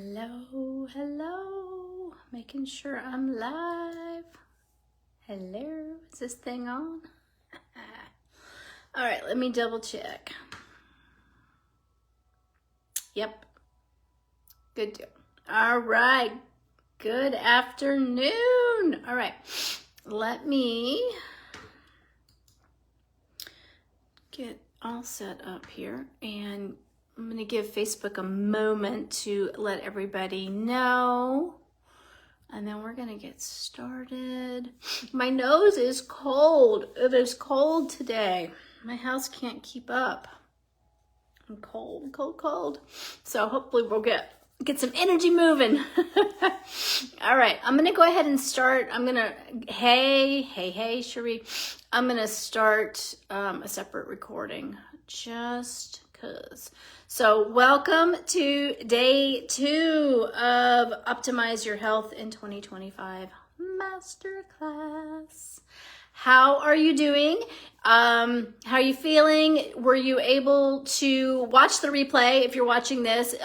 Hello, hello. Making sure I'm live. Hello, is this thing on? All right, let me double check. Yep, good deal. All right, good afternoon. All right, let me get all set up here, and I'm going to give Facebook a moment to let everybody know, and then we're going to get started. My nose is cold. It is cold today. My house can't keep up. I'm cold, cold, cold. So hopefully we'll get some energy moving. All right, I'm going to go ahead and start. Hey, Cherie. I'm going to start a separate recording just because. So welcome to day 2 of Optimize Your Health in 2025 Masterclass. How are you doing? How are you feeling? Were you able to watch the replay? If you're watching this,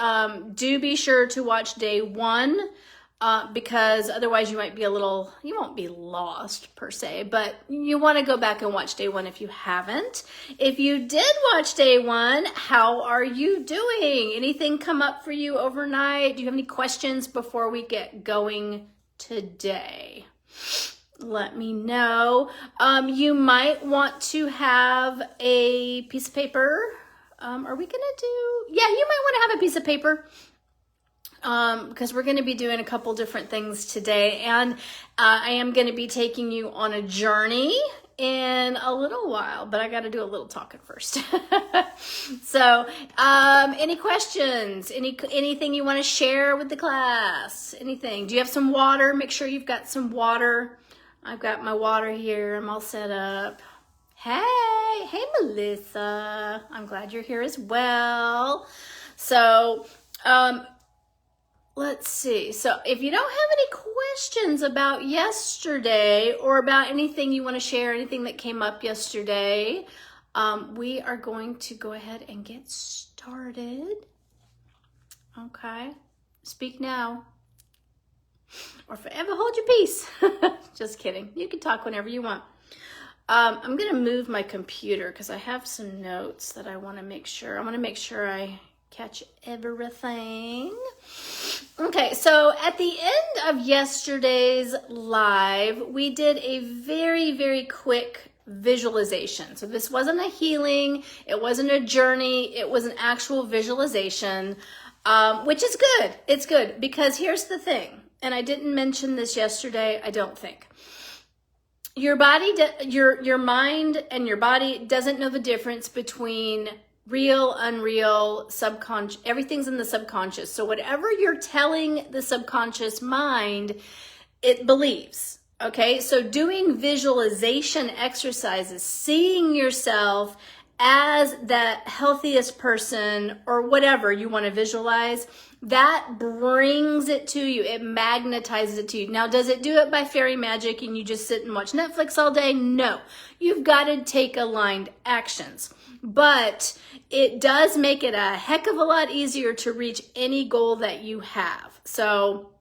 do be sure to watch day 1. Because otherwise you might be you won't be lost per se, but you want to go back and watch day 1 if you haven't. If you did watch day 1, how are you doing? Anything come up for you overnight? Do you have any questions before we get going today? Let me know. You might want to have a piece of paper. Yeah, you might want to have a piece of paper. Because we're going to be doing a couple different things today, and I am going to be taking you on a journey in a little while, but I got to do a little talking first. So, any questions? Anything you want to share with the class? Anything? Do you have some water? Make sure you've got some water. I've got my water here. I'm all set up. Hey, Melissa. I'm glad you're here as well. So, let's see. So if you don't have any questions about yesterday or about anything you want to share, anything that came up yesterday, we are going to go ahead and get started. Okay. Speak now or forever hold your peace. Just kidding. You can talk whenever you want. I'm going to move my computer because I have some notes that I want to make sure. I want to make sure I catch everything. Okay, so at the end of yesterday's live, we did a very, very quick visualization. So this wasn't a healing, it wasn't a journey, it was an actual visualization, which is good. It's good because here's the thing, and I didn't mention this yesterday, I don't think. Your body, your mind and your body doesn't know the difference between real, unreal, subconscious, everything's in the subconscious. So whatever you're telling the subconscious mind, it believes, okay? So doing visualization exercises, seeing yourself as the healthiest person or whatever you want to visualize, that brings it to you. It magnetizes it to you. Now, does it do it by fairy magic and you just sit and watch Netflix all day? No. You've got to take aligned actions. But it does make it a heck of a lot easier to reach any goal that you have. So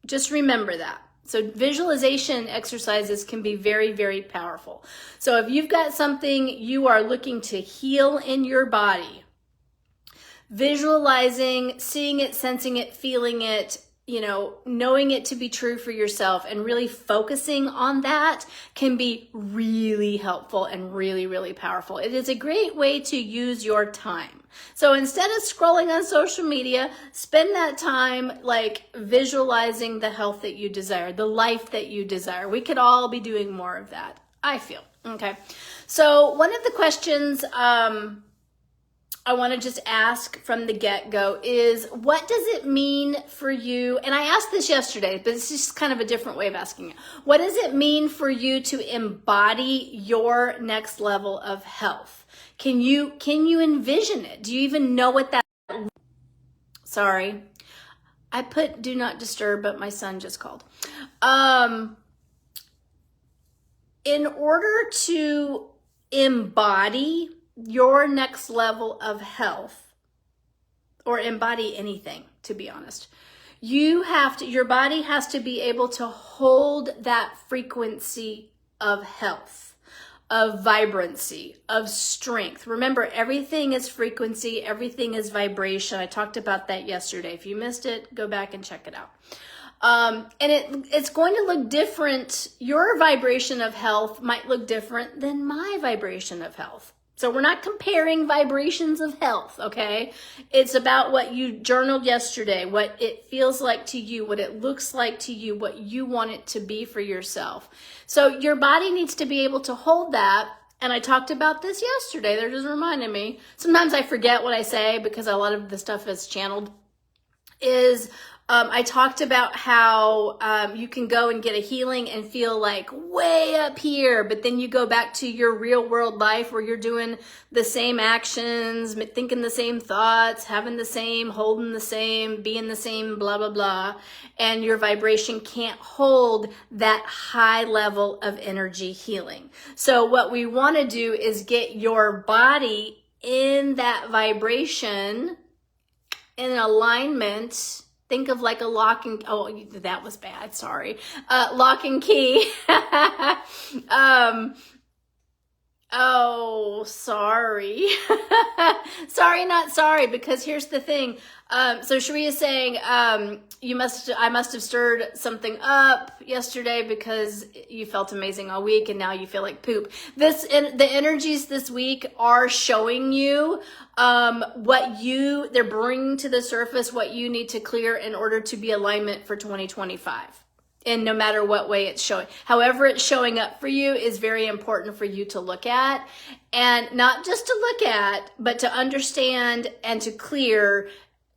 just remember that. So visualization exercises can be very, very powerful. So if you've got something you are looking to heal in your body, visualizing, seeing it, sensing it, feeling it, knowing it to be true for yourself and really focusing on that can be really helpful and really, really powerful. It is a great way to use your time. So instead of scrolling on social media, spend that time visualizing the health that you desire, the life that you desire. We could all be doing more of that, I feel. Okay. So one of the questions, I want to just ask from the get-go is, what does it mean for you? And I asked this yesterday, but it's just kind of a different way of asking it. What does it mean for you to embody your next level of health? Can you envision it? Do you even know what that? Sorry, I put do not disturb, but my son just called. In order to embody your next level of health, or embody anything, to be honest, Your body has to be able to hold that frequency of health, of vibrancy, of strength. Remember, everything is frequency, everything is vibration. I talked about that yesterday. If you missed it, go back and check it out. And it's going to look different. Your vibration of health might look different than my vibration of health. So we're not comparing vibrations of health, okay? It's about what you journaled yesterday, what it feels like to you, what it looks like to you, what you want it to be for yourself. So your body needs to be able to hold that. And I talked about this yesterday. They're just reminding me. Sometimes I forget what I say because a lot of the stuff is channeled. I talked about how you can go and get a healing and feel like way up here, but then you go back to your real world life where you're doing the same actions, thinking the same thoughts, having the same, holding the same, being the same, blah, blah, blah. And your vibration can't hold that high level of energy healing. So what we want to do is get your body in that vibration, in alignment. Think of like a lock and, oh, that was bad, sorry. Lock and key. Oh, sorry. Sorry, not sorry, because here's the thing. So Sharia is saying, I must have stirred something up yesterday because you felt amazing all week and now you feel like poop. The energies this week are showing you, they're bringing to the surface what you need to clear in order to be alignment for 2025. And no matter what way it's showing, however it's showing up for you is very important for you to look at, and not just to look at, but to understand and to clear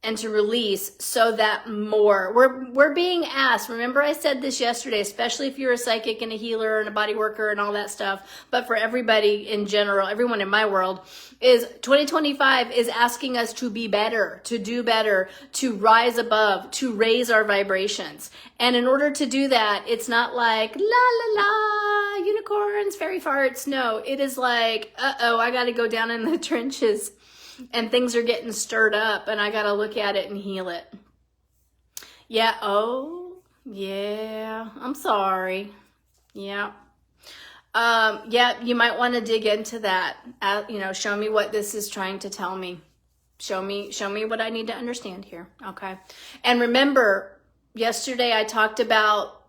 and to release, so that more we're being asked. Remember, I said this yesterday, especially if you're a psychic and a healer and a body worker and all that stuff, but for everybody in general, everyone in my world, is 2025 is asking us to be better, to do better, to rise above, to raise our vibrations. And in order to do that, it's not like la la la unicorns, fairy farts. No, it is like, uh-oh, I got to go down in the trenches. And things are getting stirred up and I got to look at it and heal it. Yeah. Oh, yeah. I'm sorry. Yeah. Yeah, you might want to dig into that. Show me what this is trying to tell me. Show me what I need to understand here. Okay. And remember, yesterday I talked about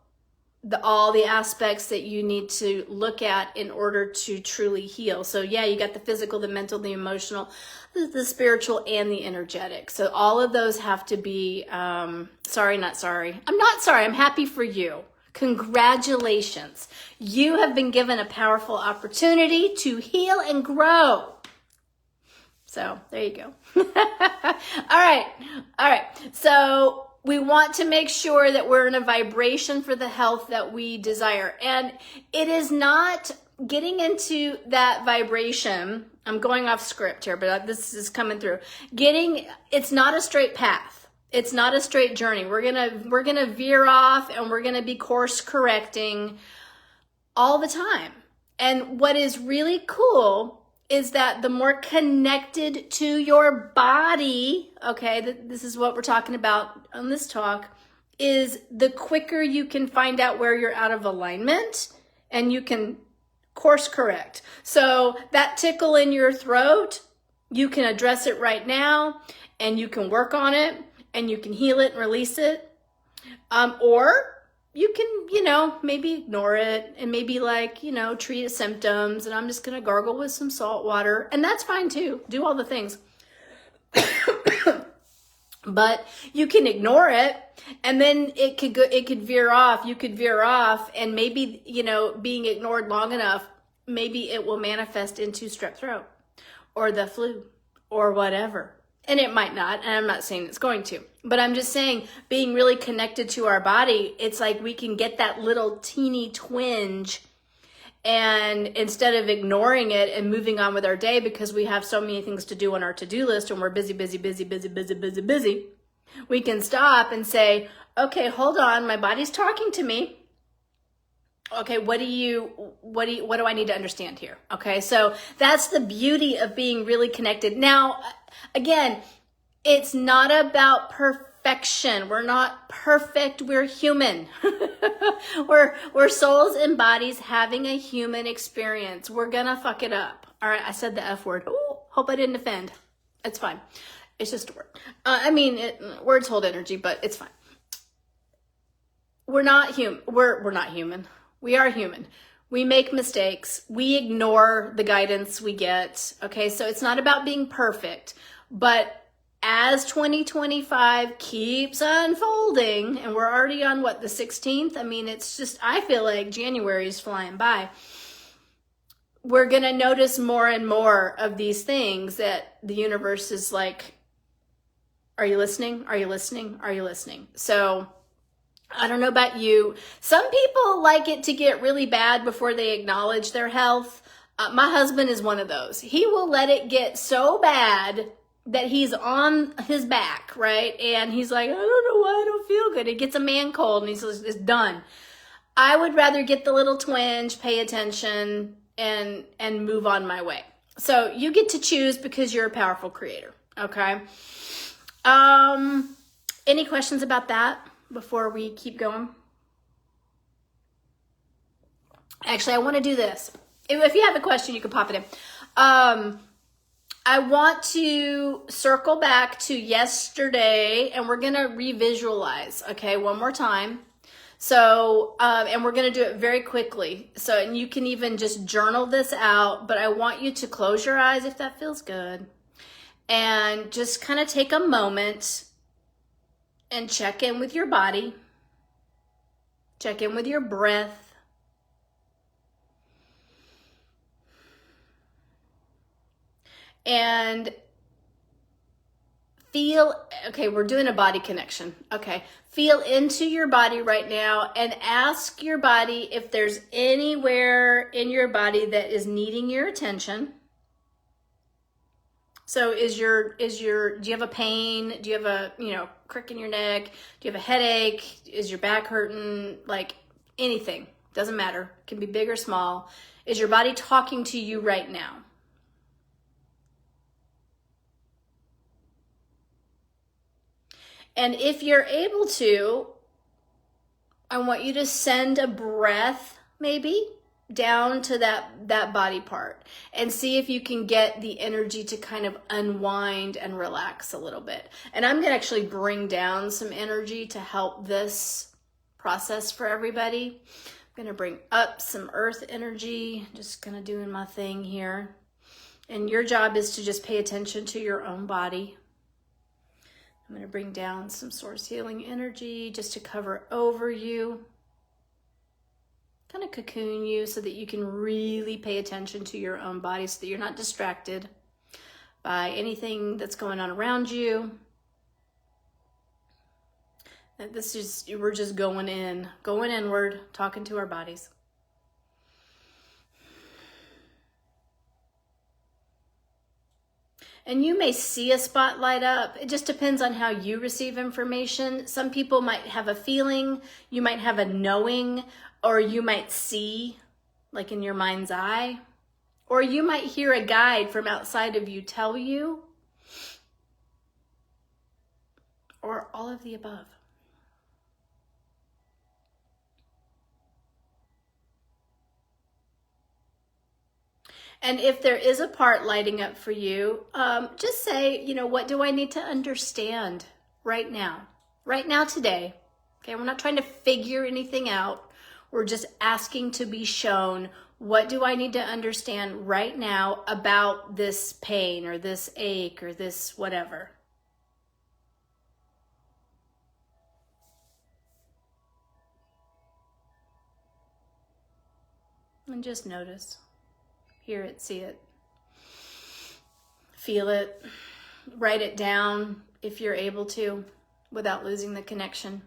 all the aspects that you need to look at in order to truly heal. So yeah, you got the physical, the mental, the emotional, the spiritual, and the energetic. So all of those have to be, sorry, not sorry. I'm not sorry. I'm happy for you. Congratulations. You have been given a powerful opportunity to heal and grow. So there you go. All right. So we want to make sure that we're in a vibration for the health that we desire. And it is not getting into that vibration. I'm going off script here, but this is coming through. It's not a straight path. It's not a straight journey. We're going to veer off and we're going to be course correcting all the time. And what is really cool is that the more connected to your body, okay, this is what we're talking about on this talk, is the quicker you can find out where you're out of alignment and you can course correct. So that tickle in your throat, you can address it right now and you can work on it and you can heal it and release it. Or you can, maybe ignore it and maybe treat its symptoms, and I'm just going to gargle with some salt water, and that's fine too. Do all the things. But you can ignore it and then it could veer off. You could veer off and maybe, being ignored long enough, maybe it will manifest into strep throat or the flu or whatever. And it might not, and I'm not saying it's going to, but I'm just saying being really connected to our body, it's like we can get that little teeny twinge, and instead of ignoring it and moving on with our day because we have so many things to do on our to-do list and we're busy, we can stop and say, okay, hold on, my body's talking to me. Okay, what do I need to understand here? Okay, so that's the beauty of being really connected. Now, again, it's not about perfection. perfection. We're not perfect. We're human. we're souls and bodies having a human experience. We're gonna fuck it up. All right, I said the F word. Ooh, hope I didn't offend. It's fine. It's just a word. Words hold energy, but it's fine. We're not human. We're not human. We are human. We make mistakes. We ignore the guidance we get. Okay, so it's not about being perfect, but as 2025 keeps unfolding, and we're already on what, the 16th? I mean, it's just, I feel like January is flying by. We're going to notice more and more of these things that the universe is like, are you listening? Are you listening? Are you listening? So I don't know about you. Some people like it to get really bad before they acknowledge their health. My husband is one of those. He will let it get so bad that he's on his back, right? And he's like, I don't know why I don't feel good. He gets a man cold and he says, it's done. I would rather get the little twinge, pay attention, and move on my way. So you get to choose because you're a powerful creator, okay? Any questions about that before we keep going? Actually, I want to do this. If you have a question, you can pop it in. I want to circle back to yesterday, and we're going to revisualize, okay, one more time. So, and we're going to do it very quickly. So, and you can even just journal this out, but I want you to close your eyes if that feels good, and just kind of take a moment and check in with your body, check in with your breath. And feel, okay, we're doing a body connection. Okay, feel into your body right now and ask your body if there's anywhere in your body that is needing your attention. So do you have a pain? Do you have a, crick in your neck? Do you have a headache? Is your back hurting? Like anything, doesn't matter. It can be big or small. Is your body talking to you right now? And if you're able to, I want you to send a breath maybe down to that body part and see if you can get the energy to kind of unwind and relax a little bit. And I'm going to actually bring down some energy to help this process for everybody. I'm going to bring up some earth energy, just kind of doing my thing here. And your job is to just pay attention to your own body. I'm going to bring down some source healing energy just to cover over you, kind of cocoon you so that you can really pay attention to your own body so that you're not distracted by anything that's going on around you. And we're just going inward, talking to our bodies. And you may see a spot light up. It just depends on how you receive information. Some people might have a feeling, you might have a knowing, or you might see, like in your mind's eye, or you might hear a guide from outside of you tell you, or all of the above. And if there is a part lighting up for you, just say, what do I need to understand right now today? Okay, we're not trying to figure anything out. We're just asking to be shown, what do I need to understand right now about this pain or this ache or this whatever? And just notice. Hear it, see it, feel it, write it down if you're able to without losing the connection.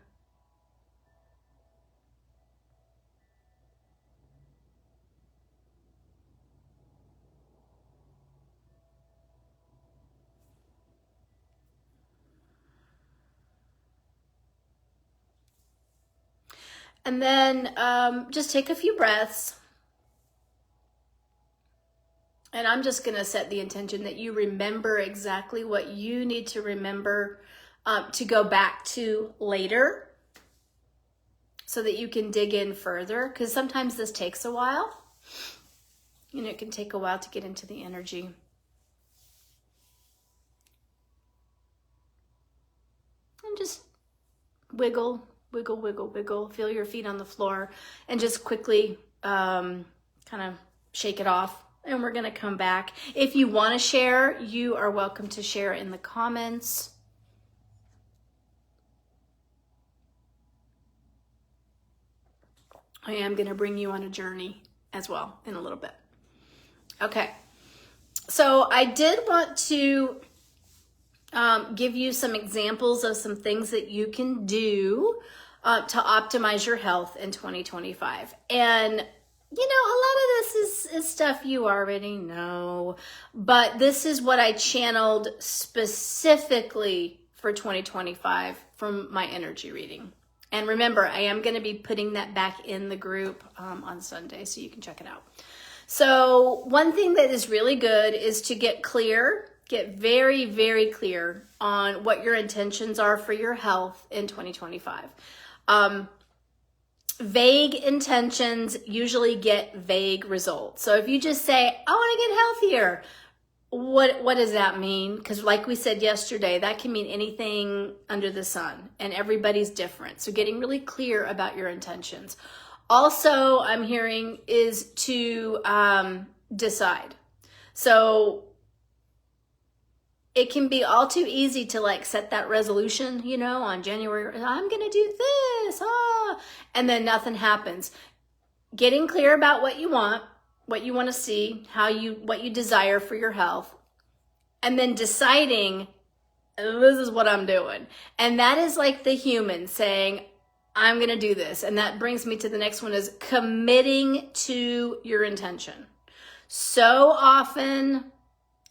And then just take a few breaths. And I'm just going to set the intention that you remember exactly what you need to remember to go back to later so that you can dig in further, because sometimes this takes a while. You know, it can take a while to get into the energy. And just wiggle, wiggle, wiggle, wiggle. Feel your feet on the floor and just quickly kind of shake it off. And we're going to come back. If you want to share, you are welcome to share in the comments. I am going to bring you on a journey as well in a little bit. Okay. So I did want to give you some examples of some things that you can do to optimize your health in 2025. And, you know, a lot of this is stuff you already know, but this is what I channeled specifically for 2025 from my energy reading. And remember, I am going to be putting that back in the group on Sunday, so you can check it out. So one thing that is really good is to get clear. Get very, very clear on what your intentions are for your health in 2025. Vague intentions usually get vague results. So if you just say, I want to get healthier, what does that mean? Because like we said yesterday, that can mean anything under the sun, and everybody's different. So getting really clear about your intentions. Also, I'm hearing is to decide. So it can be all too easy to like set that resolution, you know, on January, I'm going to do this, and then nothing happens. Getting clear about what you want to see, what you desire for your health, and then deciding this is what I'm doing. And that is like the human saying, I'm going to do this. And that brings me to the next one, is committing to your intention. So often,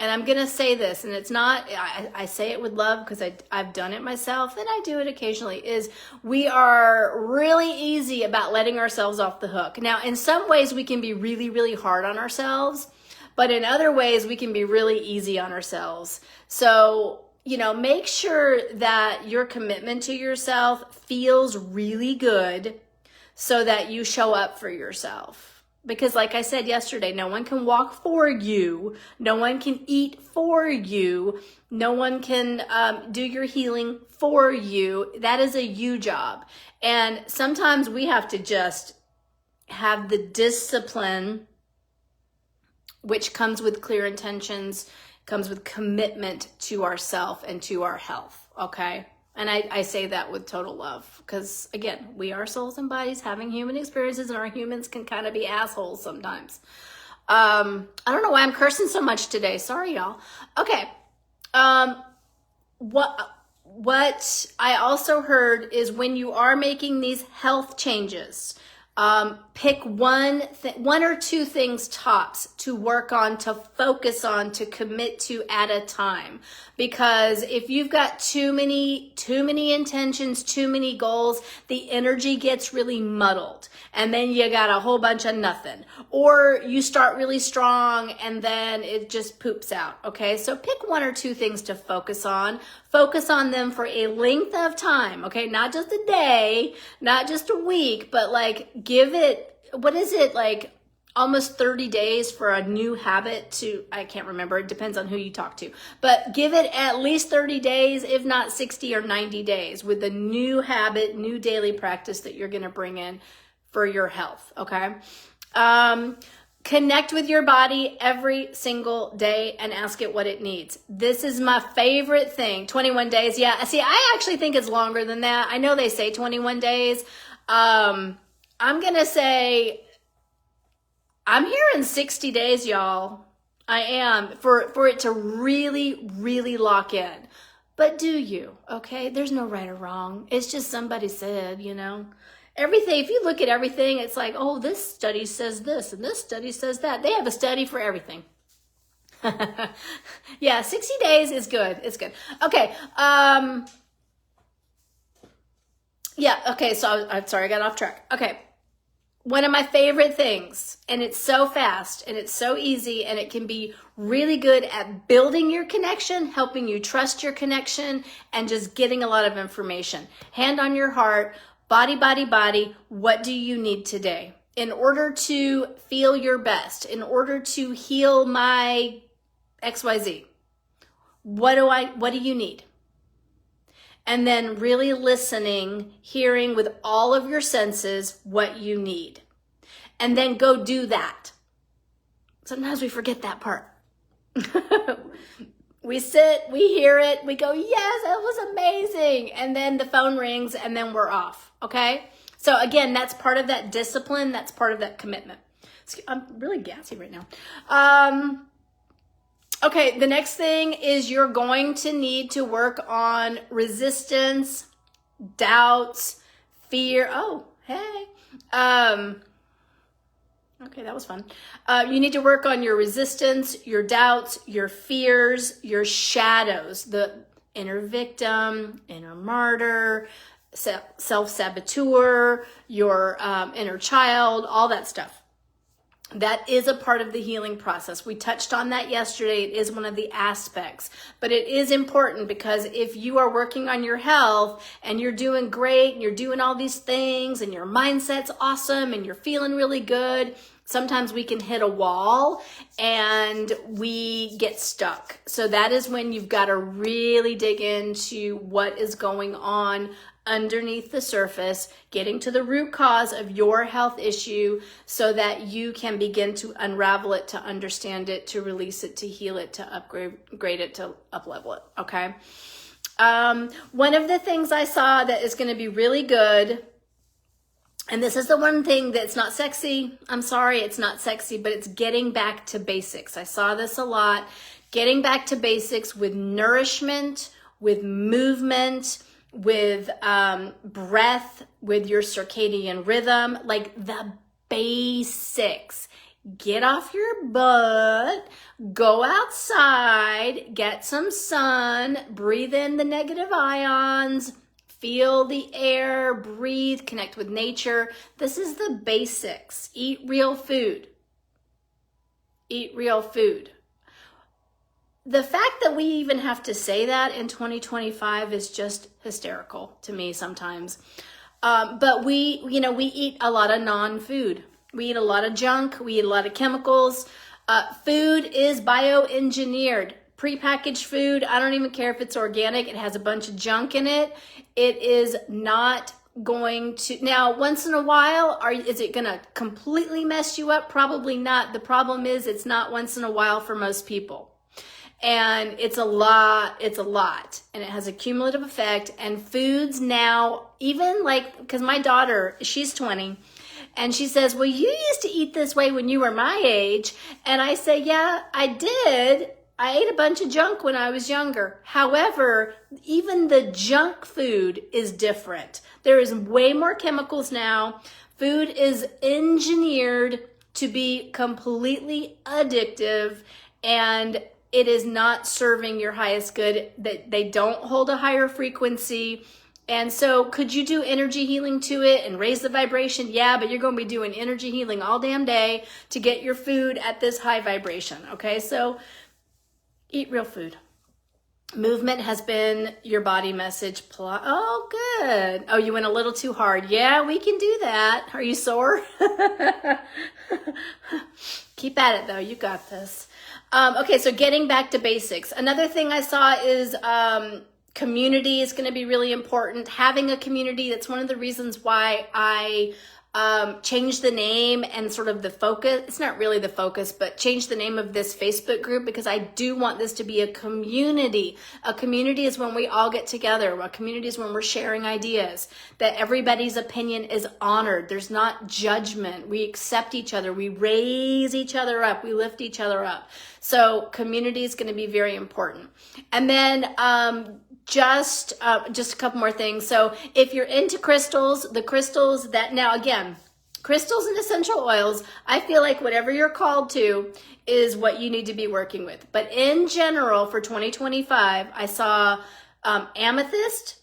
and I'm going to say this, and it's not, I say it with love because I've done it myself and I do it occasionally, is we are really easy about letting ourselves off the hook. Now, in some ways we can be really, really hard on ourselves, but in other ways we can be really easy on ourselves. So, you know, make sure that your commitment to yourself feels really good so that you show up for yourself. Because like I said yesterday, no one can walk for you. No one can eat for you. No one can do your healing for you. That is a you job. And sometimes we have to just have the discipline, which comes with clear intentions, comes with commitment to ourself and to our health, okay? And I say that with total love because, again, we are souls and bodies having human experiences, and our humans can kind of be assholes sometimes. I don't know why I'm cursing so much today. Sorry, y'all. Okay. What I also heard is when you are making these health changes, pick one or two things tops to work on, to focus on, to commit to at a time. Because if you've got too many intentions, too many goals, the energy gets really muddled. And then you got a whole bunch of nothing. Or you start really strong and then it just poops out. Okay, so pick one or two things to focus on. Focus on them for a length of time. Okay, not just a day, not just a week, but like give it, what is it, like almost 30 days for a new habit to, I can't remember, it depends on who you talk to, but give it at least 30 days, if not 60 or 90 days with a new habit, new daily practice that you're going to bring in for your health, okay? Connect with your body every single day and ask it what it needs. This is my favorite thing. 21 days. Yeah, see, I actually think it's longer than that. I know they say 21 days. I'm going to say I'm here in 60 days, y'all. I am, for it to really, really lock in. But do you, okay? There's no right or wrong. It's just somebody said, you know. Everything, if you look at everything, it's like, oh, this study says this and this study says that. They have a study for everything. Yeah, 60 days is good. It's good. Okay. Yeah, okay, so I'm sorry, I got off track. Okay. One of my favorite things, and it's so fast and it's so easy, and it can be really good at building your connection, helping you trust your connection, and just getting a lot of information. Hand on your heart, body, body, body. What do you need today in order to feel your best, in order to heal my XYZ? What do you need? And then really listening, hearing with all of your senses what you need. And then go do that. Sometimes we forget that part. We sit, we hear it, we go, yes, that was amazing. And then the phone rings and then we're off, okay? So again, that's part of that discipline. That's part of that commitment. I'm really gassy right now. Okay, the next thing is you're going to need to work on resistance, doubts, fear. Oh, hey. Okay, that was fun. You need to work on your resistance, your doubts, your fears, your shadows, the inner victim, inner martyr, self-saboteur, your inner child, all that stuff. That is a part of the healing process. We touched on that yesterday. It is one of the aspects, but it is important because if you are working on your health and you're doing great and you're doing all these things and your mindset's awesome and you're feeling really good, sometimes we can hit a wall and we get stuck. So that is when you've got to really dig into what is going on underneath the surface, getting to the root cause of your health issue so that you can begin to unravel it, to understand it, to release it, to heal it, to upgrade it, to up-level it, okay? One of the things I saw that is going to be really good, and this is the one thing that's not sexy. I'm sorry, it's not sexy, but it's getting back to basics. I saw this a lot. Getting back to basics with nourishment, with movement, with breath, with your circadian rhythm, like the basics. Get off your butt, go outside, get some sun, breathe in the negative ions, feel the air, breathe, connect with nature. This is the basics. Eat real food. Eat real food. The fact that we even have to say that in 2025 is just hysterical to me sometimes. But we eat a lot of non-food. We eat a lot of junk. We eat a lot of chemicals. Food is bioengineered. Prepackaged food, I don't even care if it's organic. It has a bunch of junk in it. It is not going to, now once in a while, is it going to completely mess you up? Probably not. The problem is it's not once in a while for most people. And it's a lot, and it has a cumulative effect. And foods now, even like, because my daughter, she's 20, and she says, well, you used to eat this way when you were my age. And I say, yeah, I did. I ate a bunch of junk when I was younger. However, even the junk food is different. There is way more chemicals now. Food is engineered to be completely addictive, and it is not serving your highest good. That they don't hold a higher frequency. And so could you do energy healing to it and raise the vibration? Yeah, but you're going to be doing energy healing all damn day to get your food at this high vibration. Okay, so eat real food. Movement has been your body message. Oh, good. Oh, you went a little too hard. Yeah, we can do that. Are you sore? Keep at it though. You got this. Okay, so getting back to basics. Another thing I saw is community is going to be really important. Having a community, that's one of the reasons why I changed the name and sort of the focus. It's not really the focus, but changed the name of this Facebook group because I do want this to be a community. A community is when we all get together. A community is when we're sharing ideas, that everybody's opinion is honored. There's not judgment. We accept each other. We raise each other up. We lift each other up. So community is going to be very important. And then just a couple more things. So if you're into crystals, the crystals that now again, crystals and essential oils, I feel like whatever you're called to is what you need to be working with. But in general for 2025, I saw amethyst,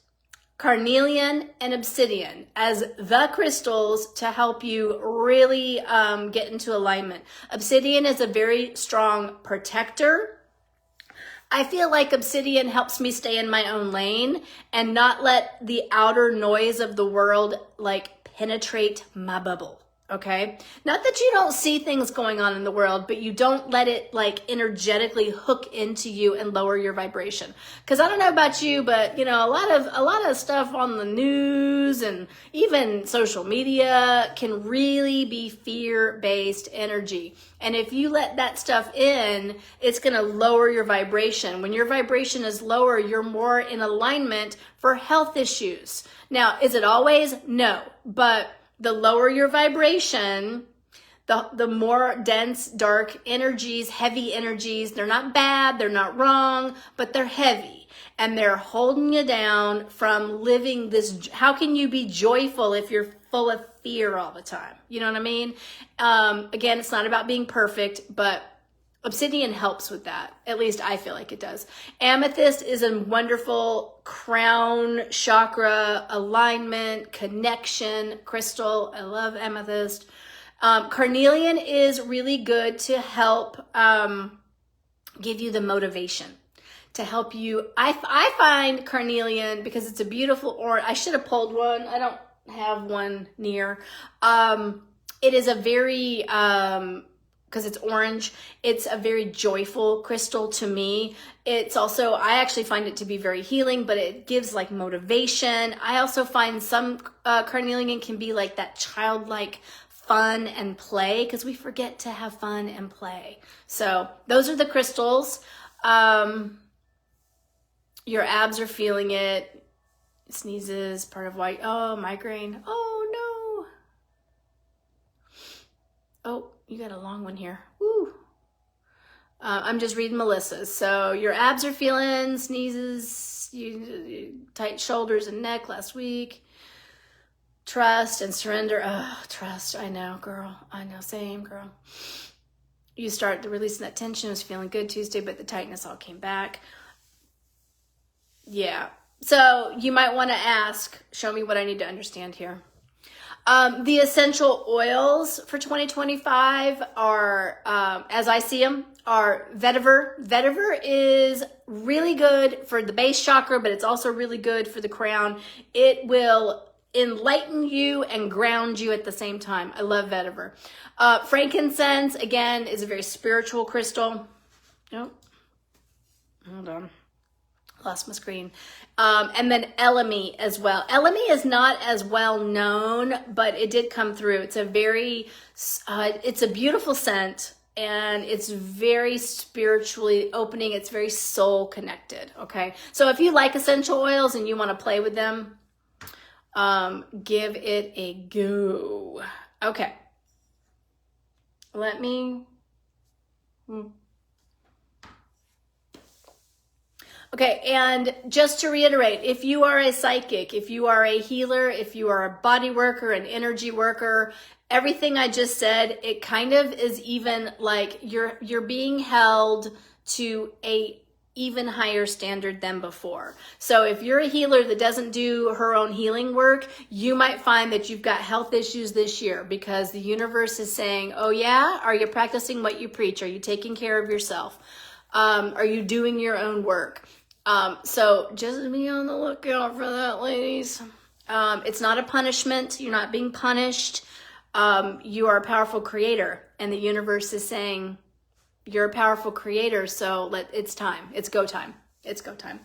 carnelian and obsidian as the crystals to help you really get into alignment. Obsidian is a very strong protector. I feel like obsidian helps me stay in my own lane and not let the outer noise of the world like penetrate my bubble. Okay. Not that you don't see things going on in the world, but you don't let it like energetically hook into you and lower your vibration. Cause I don't know about you, but you know, a lot of stuff on the news and even social media can really be fear-based energy. And if you let that stuff in, it's going to lower your vibration. When your vibration is lower, you're more in alignment for health issues. Now, is it always? No, but the lower your vibration, the more dense, dark energies, heavy energies, they're not bad, they're not wrong, but they're heavy. And they're holding you down from living this. How can you be joyful if you're full of fear all the time? You know what I mean? Again, it's not about being perfect, but obsidian helps with that. At least I feel like it does. Amethyst is a wonderful crown chakra alignment, connection crystal. I love amethyst. Carnelian is really good to help give you the motivation, to help you. I find carnelian, because it's a beautiful orange. I should have pulled one. I don't have one near. It is a very because it's orange, it's a very joyful crystal to me. It's also, I actually find it to be very healing, but it gives like motivation. I also find some carnelian can be like that childlike fun and play, because we forget to have fun and play. So those are the crystals. Your abs are feeling it. Sneezes, part of why, oh, migraine. Oh no. Oh, you got a long one here. Woo. I'm just reading Melissa's. So your abs are feeling, sneezes, tight shoulders and neck last week. Trust and surrender. Oh, trust. I know, girl. I know. Same, girl. You start releasing that tension. It was feeling good Tuesday, but the tightness all came back. Yeah. So you might want to ask, show me what I need to understand here. The essential oils for 2025 are, as I see them, are vetiver. Vetiver is really good for the base chakra, but it's also really good for the crown. It will enlighten you and ground you at the same time. I love vetiver. Frankincense, again, is a very spiritual crystal. Oh, hold on. Lost my screen. And then Elemi as well. Elemi is not as well known, but it did come through. It's a very, it's a beautiful scent, and it's very spiritually opening. It's very soul connected. Okay. So if you like essential oils and you want to play with them, give it a go. Okay. Let me, Okay, and just to reiterate, if you are a psychic, if you are a healer, if you are a body worker, an energy worker, everything I just said, it kind of is even like you're being held to a even higher standard than before. So if you're a healer that doesn't do her own healing work, you might find that you've got health issues this year, because the universe is saying, oh yeah, are you practicing what you preach? Are you taking care of yourself? Are you doing your own work? So just be on the lookout for that, ladies. It's not a punishment. You're not being punished. You are a powerful creator, and the universe is saying you're a powerful creator. So it's time. It's go time. It's go time.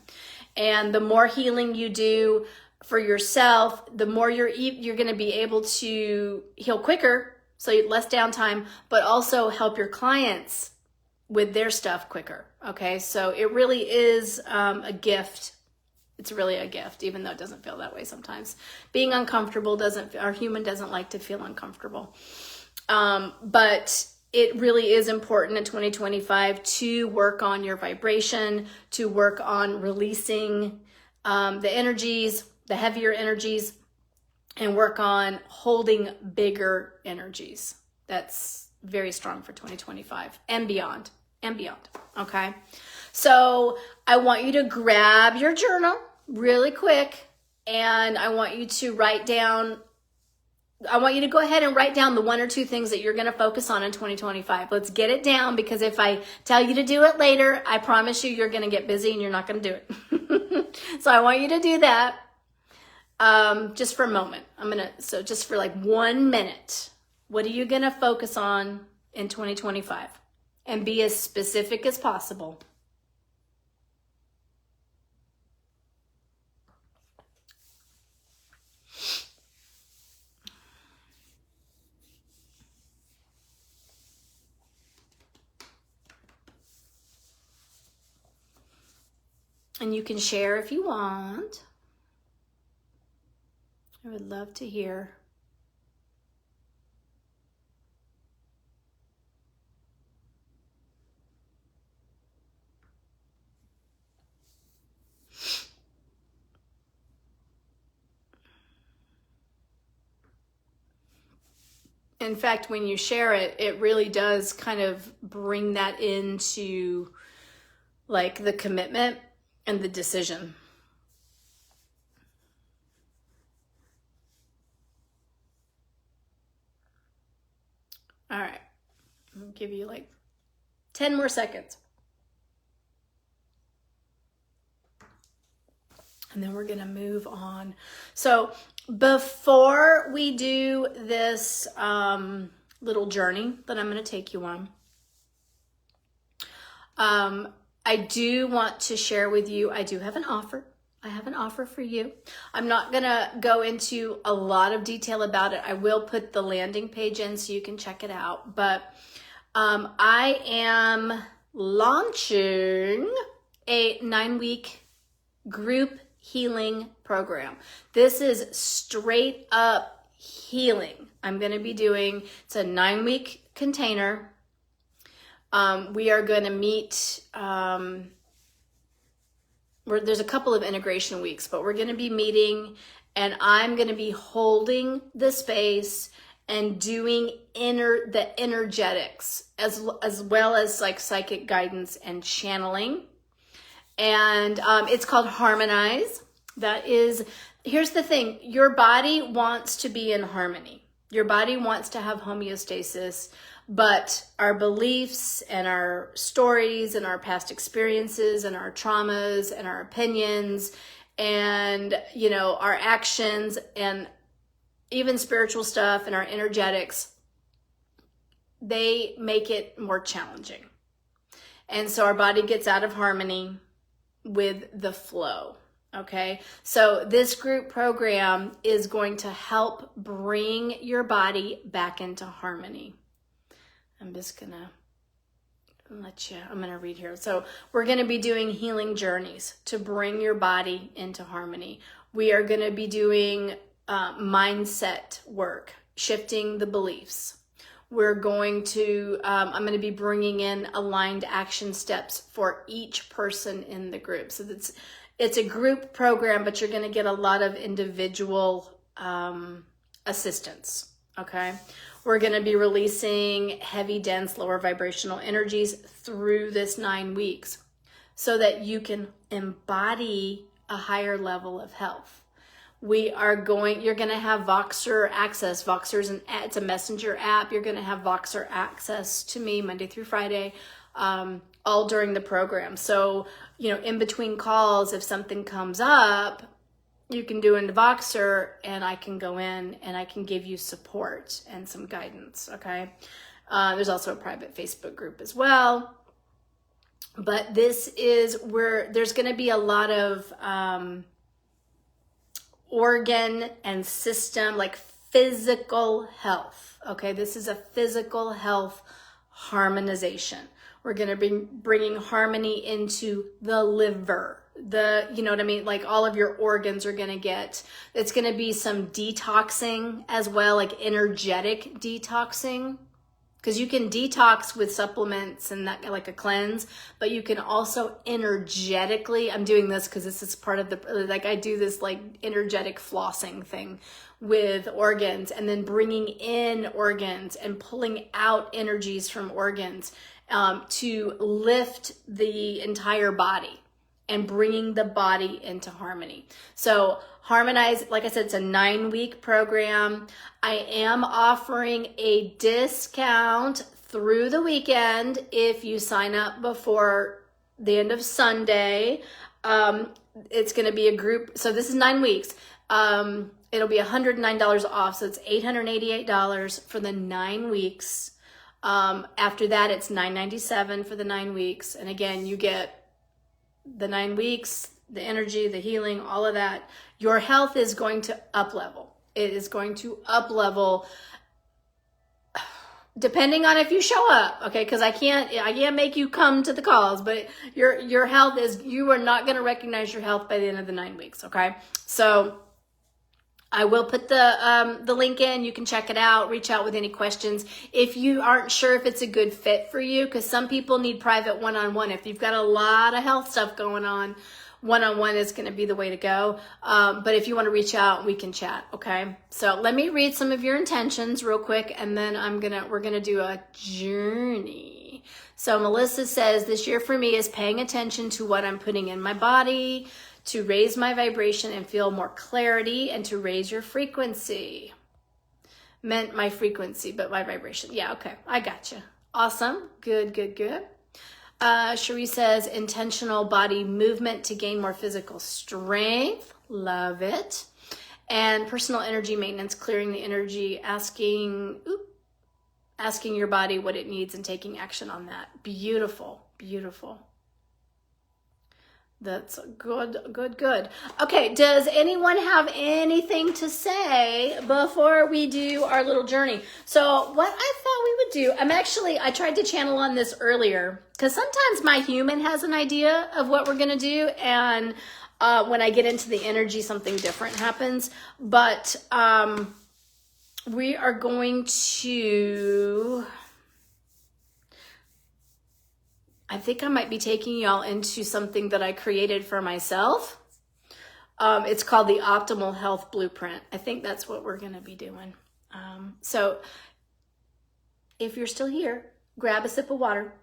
And the more healing you do for yourself, the more you're going to be able to heal quicker. So less downtime, but also help your clients with their stuff quicker. Okay, so it really is a gift. It's really a gift, even though it doesn't feel that way sometimes. Being uncomfortable our human doesn't like to feel uncomfortable. But it really is important in 2025 to work on your vibration, to work on releasing the energies, the heavier energies, and work on holding bigger energies. That's very strong for 2025 and beyond. Okay. So I want you to grab your journal really quick and I want you to go ahead and write down the 1 or 2 things that you're going to focus on in 2025. Let's get it down, because if I tell you to do it later, I promise you, you're going to get busy and you're not going to do it. So I want you to do that just for a moment. So just for like 1 minute, what are you going to focus on in 2025? And be as specific as possible. And you can share if you want. I would love to hear. In fact, when you share it, it really does kind of bring that into like the commitment and the decision. All right, I'll give you like 10 more seconds. And then we're gonna move on. So before we do this little journey that I'm gonna take you on, I do want to share with you, I do have an offer. I have an offer for you. I'm not gonna go into a lot of detail about it. I will put the landing page in so you can check it out. But I am launching a 9-week group healing program. This is straight up healing. I'm going to be doing, it's a 9-week container. We are going to meet, there's a couple of integration weeks, but we're going to be meeting, and I'm going to be holding the space and doing the energetics as well as like psychic guidance and channeling. And it's called Harmonize. Here's the thing, your body wants to be in harmony. Your body wants to have homeostasis, but our beliefs and our stories and our past experiences and our traumas and our opinions and, our actions and even spiritual stuff and our energetics, they make it more challenging. And so our body gets out of harmony with the flow. Okay, so this group program is going to help bring your body back into harmony. I'm just gonna I'm gonna read here. So we're gonna be doing healing journeys to bring your body into harmony. We are gonna be doing mindset work, shifting the beliefs. We're going to, I'm going to be bringing in aligned action steps for each person in the group. So it's a group program, but you're going to get a lot of individual assistance, okay? We're going to be releasing heavy, dense, lower vibrational energies through this 9 weeks so that you can embody a higher level of health. You're going to have Voxer access. It's a messenger app. You're going to have Voxer access to me Monday through Friday, all during the program. So, in between calls, if something comes up, you can do into Voxer and I can go in and I can give you support and some guidance, okay? There's also a private Facebook group as well. But this is where there's going to be a lot of organ and system, like physical health. Okay, this is a physical health harmonization. We're going to be bringing harmony into the liver, like all of your organs are going to get, it's going to be some detoxing as well, like energetic detoxing. Because you can detox with supplements and that, like a cleanse, but you can also energetically, I'm doing this because this is part of I do this like energetic flossing thing with organs and then bringing in organs and pulling out energies from organs to lift the entire body and bringing the body into harmony. So Harmonize, like I said, it's a 9-week program. I am offering a discount through the weekend if you sign up before the end of Sunday. It's going to be a group. So this is 9 weeks. It'll be $109 off. So it's $888 for the 9 weeks. After that, it's $997 for the 9 weeks. And again, you get the 9 weeks, the energy, the healing, all of that. Your health is going to up level. It is going to up level depending on if you show up, okay? Because I can't make you come to the calls, but your health is, you are not going to recognize your health by the end of the 9 weeks, okay? So I will put the link in. You can check it out. Reach out with any questions. If you aren't sure if it's a good fit for you, because some people need private one-on-one. If you've got a lot of health stuff going on, one-on-one is going to be the way to go. But if you want to reach out, we can chat. Okay. So let me read some of your intentions real quick, and then we're going to do a journey. So Melissa says, this year for me is paying attention to what I'm putting in my body, to raise my vibration and feel more clarity, and to raise your frequency. Meant my frequency, but my vibration. Yeah, okay. I gotcha. Awesome. Good, good, good. Cherie says, intentional body movement to gain more physical strength. Love it. And personal energy maintenance, clearing the energy, asking your body what it needs and taking action on that. Beautiful, beautiful. That's good, good, good. Okay, does anyone have anything to say before we do our little journey? So what I thought we would do, I tried to channel on this earlier, because sometimes my human has an idea of what we're going to do, and when I get into the energy, something different happens. But we are going to... I think I might be taking y'all into something that I created for myself. It's called the Optimal Health Blueprint. I think that's what we're going to be doing. So if you're still here, grab a sip of water.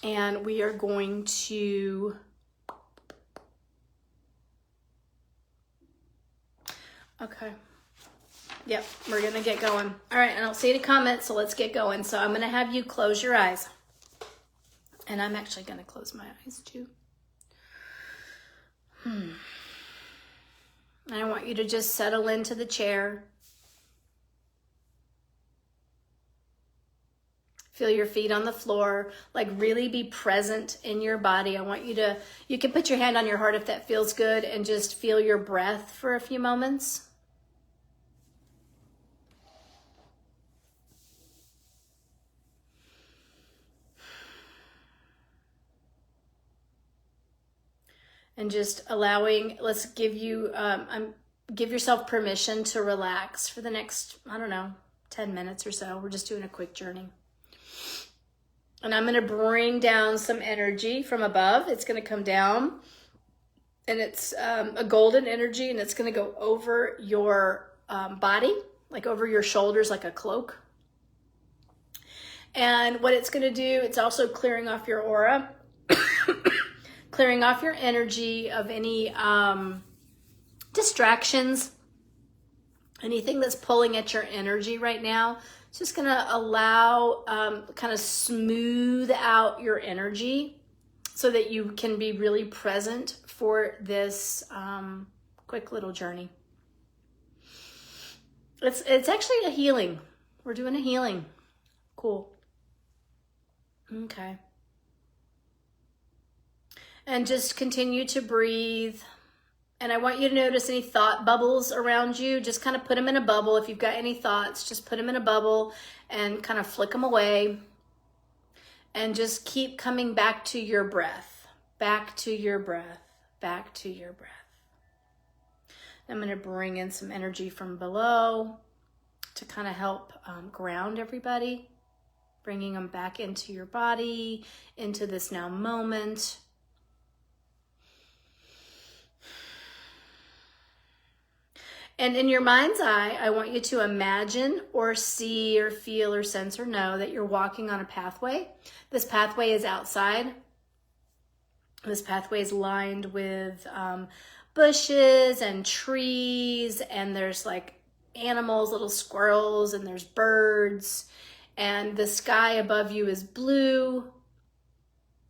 And we are going to... Okay. Yep, we're going to get going. All right, I don't see any comments, so let's get going. So I'm going to have you close your eyes. And I'm actually going to close my eyes too. I want you to just settle into the chair. Feel your feet on the floor. Like, really be present in your body. I want you can put your hand on your heart if that feels good, and just feel your breath for a few moments. And just allowing, let's give yourself permission to relax for the next, 10 minutes or so. We're just doing a quick journey. And I'm going to bring down some energy from above. It's going to come down, and it's a golden energy, and it's going to go over your body, like over your shoulders, like a cloak. And what it's going to do, it's also clearing off your aura. Clearing off your energy of any distractions, anything that's pulling at your energy right now. It's just going to allow, kind of smooth out your energy so that you can be really present for this quick little journey. It's actually a healing. We're doing a healing. Cool. Okay. And just continue to breathe. And I want you to notice any thought bubbles around you. Just kind of put them in a bubble. If you've got any thoughts, just put them in a bubble and kind of flick them away. And just keep coming back to your breath. Back to your breath. Back to your breath. I'm going to bring in some energy from below to kind of help ground everybody. Bringing them back into your body, into this now moment. And in your mind's eye, I want you to imagine or see or feel or sense or know that you're walking on a pathway. This pathway is outside. This pathway is lined with bushes and trees, and there's like animals, little squirrels, and there's birds, and the sky above you is blue.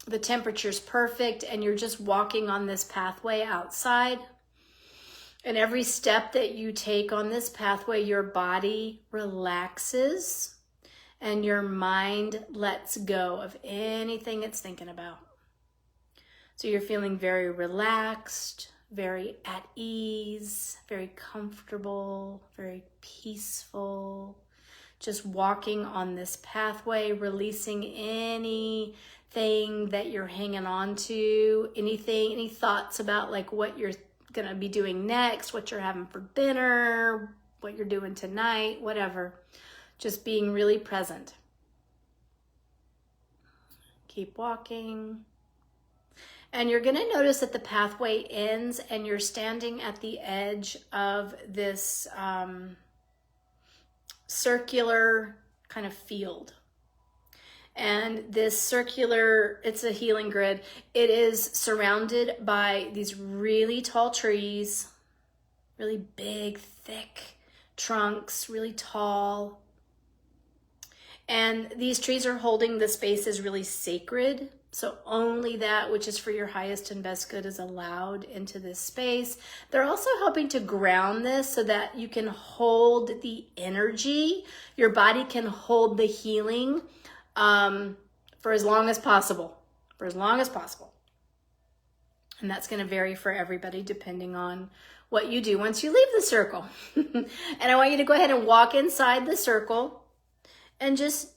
The temperature's perfect, and you're just walking on this pathway outside. And every step that you take on this pathway, your body relaxes and your mind lets go of anything it's thinking about. So you're feeling very relaxed, very at ease, very comfortable, very peaceful. Just walking on this pathway, releasing anything that you're hanging on to, any thoughts about like what you're gonna be doing next, what you're having for dinner, what you're doing tonight, whatever. Just being really present. Keep walking. And you're gonna notice that the pathway ends and you're standing at the edge of this circular kind of field. And this circular, it's a healing grid. It is surrounded by these really tall trees, really big, thick trunks, really tall. And these trees are holding the space as really sacred. So only that which is for your highest and best good is allowed into this space. They're also helping to ground this so that you can hold the energy. Your body can hold the healing for as long as possible. And that's going to vary for everybody depending on what you do once you leave the circle. And I want you to go ahead and walk inside the circle and just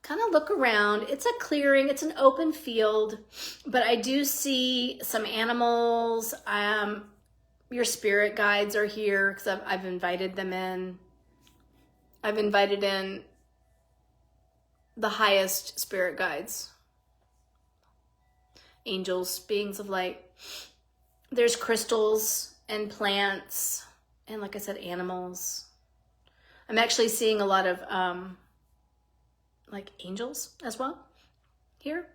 kind of look around. It's a clearing, it's an open field, but I do see some animals. Your spirit guides are here because I've invited them in. I've invited in the highest spirit guides, angels, beings of light. There's crystals and plants and, like I said, animals. I'm actually seeing a lot of like angels as well here.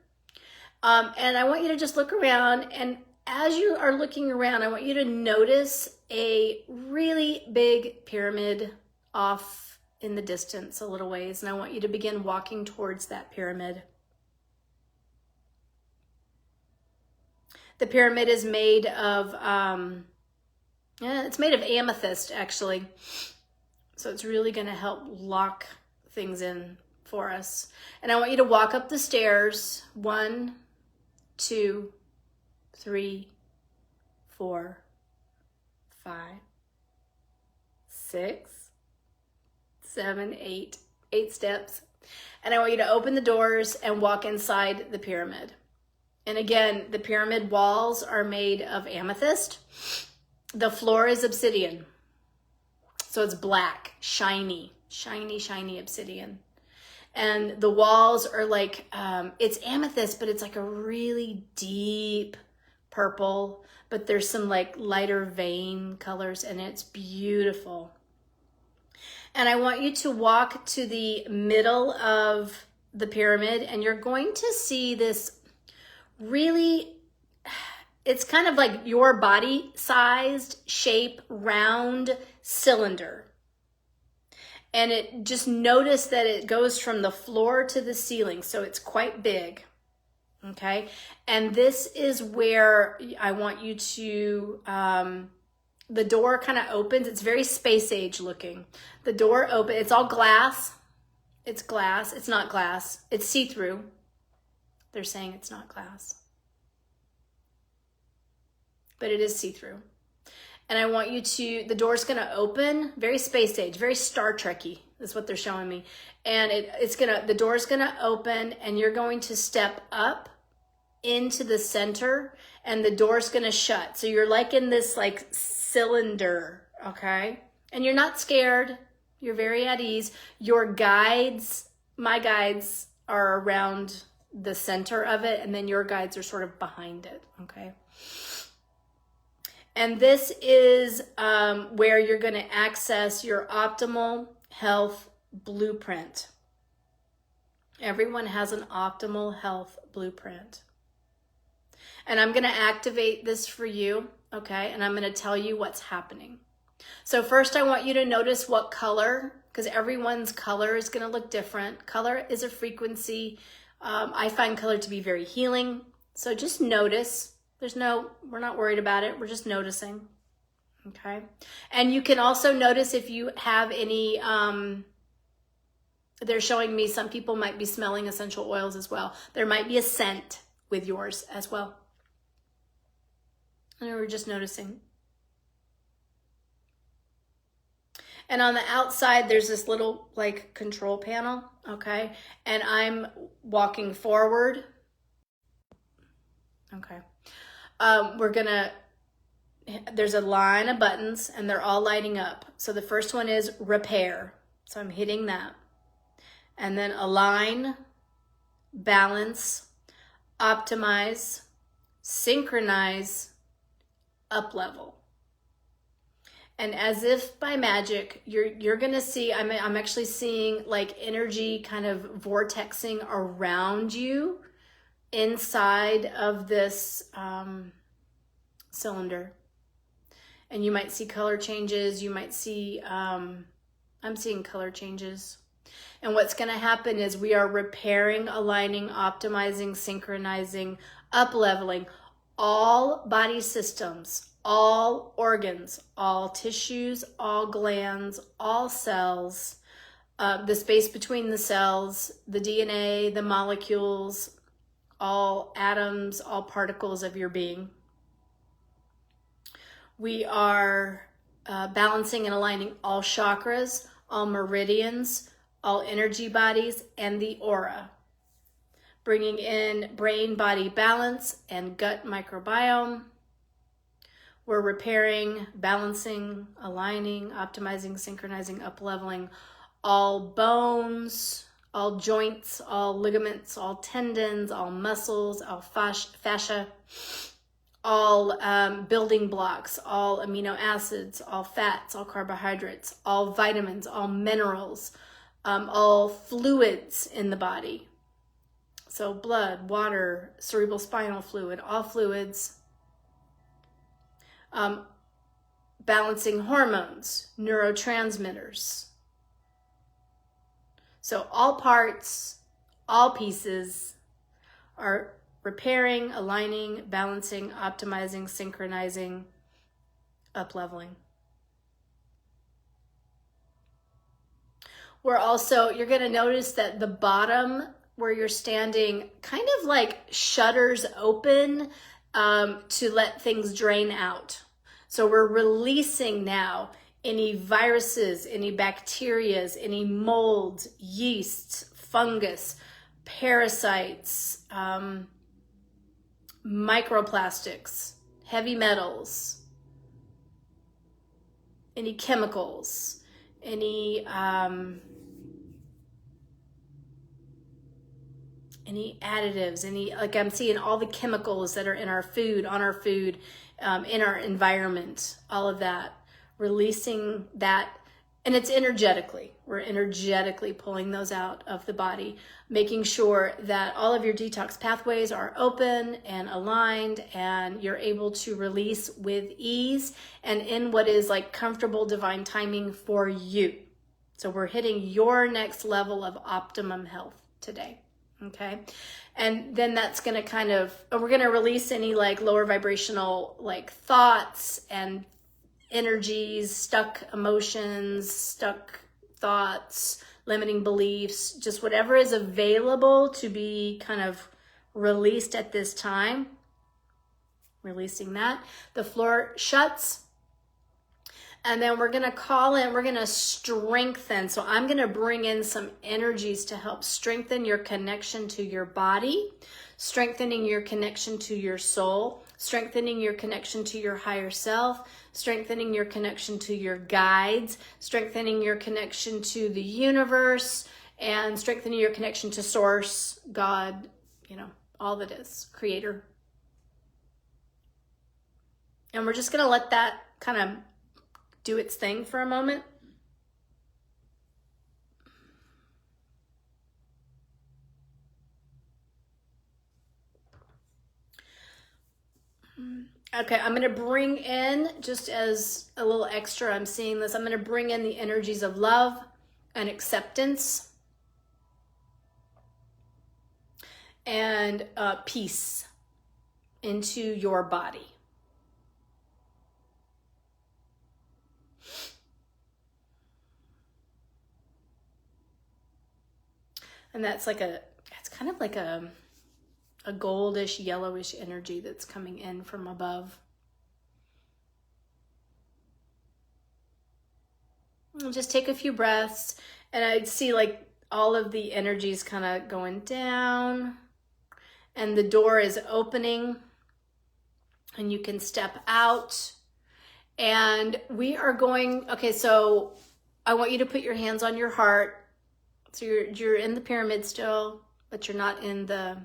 And I want you to just look around, and as you are looking around, I want you to notice a really big pyramid off in the distance a little ways, and I want you to begin walking towards that pyramid. The pyramid is made of, it's made of amethyst actually. So it's really gonna help lock things in for us. And I want you to walk up the stairs. 1, 2, 3, 4, 5, 6, 7, 8 steps. And I want you to open the doors and walk inside the pyramid. And again, the pyramid walls are made of amethyst. The floor is obsidian. So it's black, shiny obsidian. And the walls are like, it's amethyst, but it's like a really deep purple, but there's some like lighter vein colors, and it's beautiful. And I want you to walk to the middle of the pyramid, and you're going to see this really, it's kind of like your body sized shape, round cylinder. And it just notice that it goes from the floor to the ceiling. So it's quite big. Okay. And this is where I want you to, the door kind of opens. It's very space age looking. The door opens. It's all glass. It's glass. It's not glass. It's see-through. They're saying it's not glass. But it is see-through. And I want you to, the door's going to open, very space age, very Star Trek-y is what they're showing me. And the door's going to open, and you're going to step up into the center, and the door's going to shut. So you're like in this like cylinder, okay? And you're not scared. You're very at ease. Your guides, my guides are around the center of it, and then your guides are sort of behind it, okay? And this is where you're going to access your optimal health blueprint. Everyone has an optimal health blueprint. And I'm going to activate this for you, okay? And I'm going to tell you what's happening. So first I want you to notice what color, because everyone's color is going to look different. Color is a frequency. I find color to be very healing. So just notice. We're not worried about it. We're just noticing. Okay. And you can also notice if you have any, they're showing me some people might be smelling essential oils as well. There might be a scent with yours as well. And we're just noticing. And on the outside, there's this little like control panel, okay? And I'm walking forward. Okay. There's a line of buttons and they're all lighting up. So the first one is repair. So I'm hitting that. And then align, balance, optimize, synchronize, up level. And as if by magic, you're gonna see, I'm actually seeing like energy kind of vortexing around you inside of this cylinder. And you might see color changes, you might see, I'm seeing color changes. And what's gonna happen is we are repairing, aligning, optimizing, synchronizing, up leveling all body systems, all organs, all tissues, all glands, all cells, the space between the cells, the DNA, the molecules, all atoms, all particles of your being. We are balancing and aligning all chakras, all meridians, all energy bodies, and the aura. Bringing in brain-body balance and gut microbiome. We're repairing, balancing, aligning, optimizing, synchronizing, up-leveling all bones, all joints, all ligaments, all tendons, all muscles, all fascia, all building blocks, all amino acids, all fats, all carbohydrates, all vitamins, all minerals, all fluids in the body. So blood, water, cerebral spinal fluid, all fluids. Balancing hormones, neurotransmitters. So all parts, all pieces are repairing, aligning, balancing, optimizing, synchronizing, up-leveling. You're going to notice that the bottom where you're standing kind of like shutters open to let things drain out. So we're releasing now any viruses, any bacterias, any molds, yeasts, fungus, parasites, microplastics, heavy metals, any chemicals, any additives, like I'm seeing all the chemicals that are in our food, on our food, in our environment, all of that, releasing that. And it's energetically, we're energetically pulling those out of the body, making sure that all of your detox pathways are open and aligned and you're able to release with ease and in what is like comfortable divine timing for you. So we're hitting your next level of optimum health today. Okay. And then that's going to we're going to release any like lower vibrational like thoughts and energies, stuck emotions, stuck thoughts, limiting beliefs, just whatever is available to be kind of released at this time. Releasing that. The floor shuts. And then we're going to strengthen. So I'm going to bring in some energies to help strengthen your connection to your body, strengthening your connection to your soul, strengthening your connection to your higher self, strengthening your connection to your guides, strengthening your connection to the universe, and strengthening your connection to source, God, all that is, creator. And we're just going to let that kind of do its thing for a moment. Okay, I'm going to bring in, just as a little extra, I'm seeing this, I'm going to bring in the energies of love and acceptance and peace into your body. And that's like it's kind of like a goldish, yellowish energy that's coming in from above. And just take a few breaths, and I'd see like all of the energies kind of going down, and the door is opening, and you can step out. And we are going, okay, so I want you to put your hands on your heart. So you're in the pyramid still, but you're not in the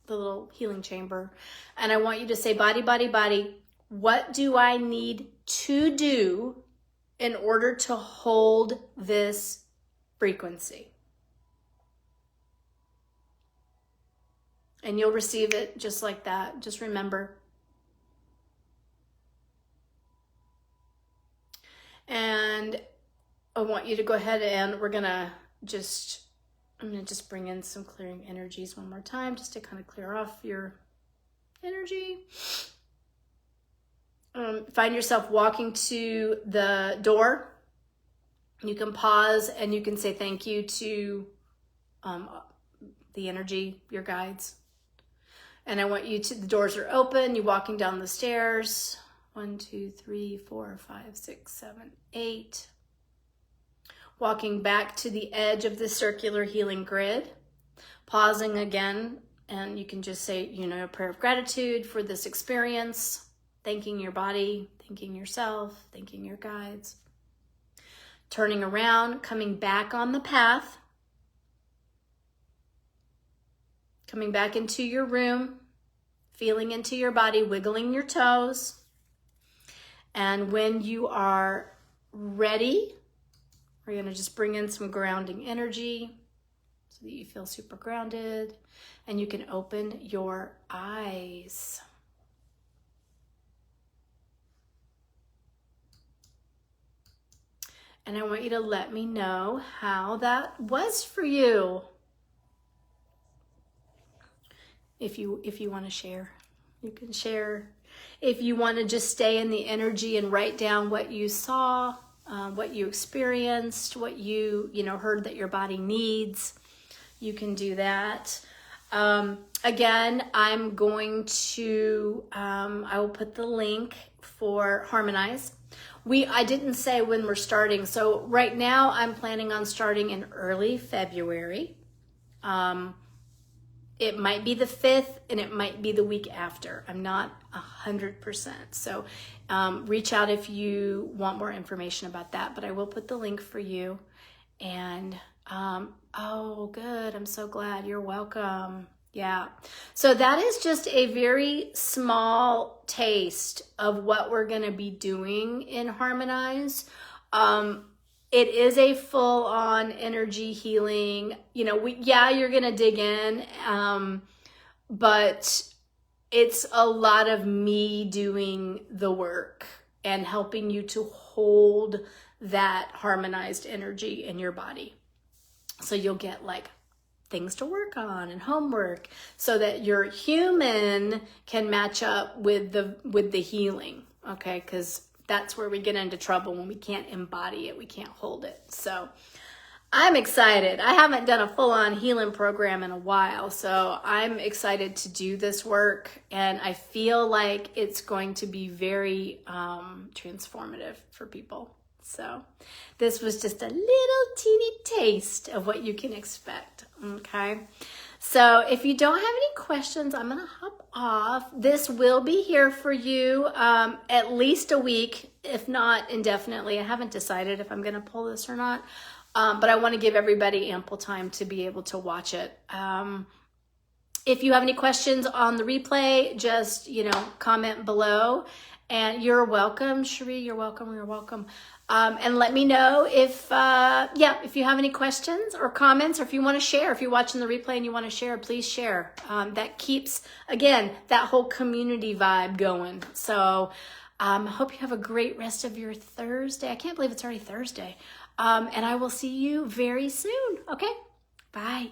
little healing chamber. And I want you to say, body, body, body, what do I need to do in order to hold this frequency? And you'll receive it just like that. Just remember. And I want you to go ahead, and I'm going to just bring in some clearing energies one more time, just to kind of clear off your energy. Find yourself walking to the door. You can pause and you can say thank you to the energy, your guides. And I want you to, the doors are open, you're walking down the stairs. 1, 2, 3, 4, 5, 6, 7, 8. Walking back to the edge of the circular healing grid. Pausing again, and you can just say, a prayer of gratitude for this experience. Thanking your body, thanking yourself, thanking your guides. Turning around, coming back on the path. Coming back into your room, feeling into your body, wiggling your toes. And when you are ready, we're going to just bring in some grounding energy so that you feel super grounded, and you can open your eyes. And I want you to let me know how that was for you. If you want to share, you can share. If you want to just stay in the energy and write down what you saw, what you experienced, what you heard that your body needs, you can do that. Again, I'm going to, I will put the link for Harmonize. I didn't say when we're starting. So right now I'm planning on starting in early February. It might be the 5th and it might be the week after. I'm not 100%. So reach out if you want more information about that, but I will put the link for you. And oh, good. I'm so glad. You're welcome. Yeah. So that is just a very small taste of what we're going to be doing in Harmonize. It is a full-on energy healing. You're going to dig in, but it's a lot of me doing the work and helping you to hold that harmonized energy in your body. So you'll get like things to work on and homework so that your human can match up with the healing, okay? Because that's where we get into trouble when we can't embody it, we can't hold it. So I'm excited. I haven't done a full-on healing program in a while, so I'm excited to do this work, and I feel like it's going to be very transformative for people. So this was just a little teeny taste of what you can expect, okay? So if you don't have any questions, I'm gonna hop off. This will be here for you at least a week, if not indefinitely. I haven't decided if I'm gonna pull this or not, but I wanna give everybody ample time to be able to watch it. If you have any questions on the replay, just, comment below. And you're welcome, Cherie. You're welcome. You're welcome. And let me know if you have any questions or comments, or if you want to share. If you're watching the replay and you want to share, please share. That keeps, again, that whole community vibe going. So hope you have a great rest of your Thursday. I can't believe it's already Thursday. And I will see you very soon. Okay? Bye.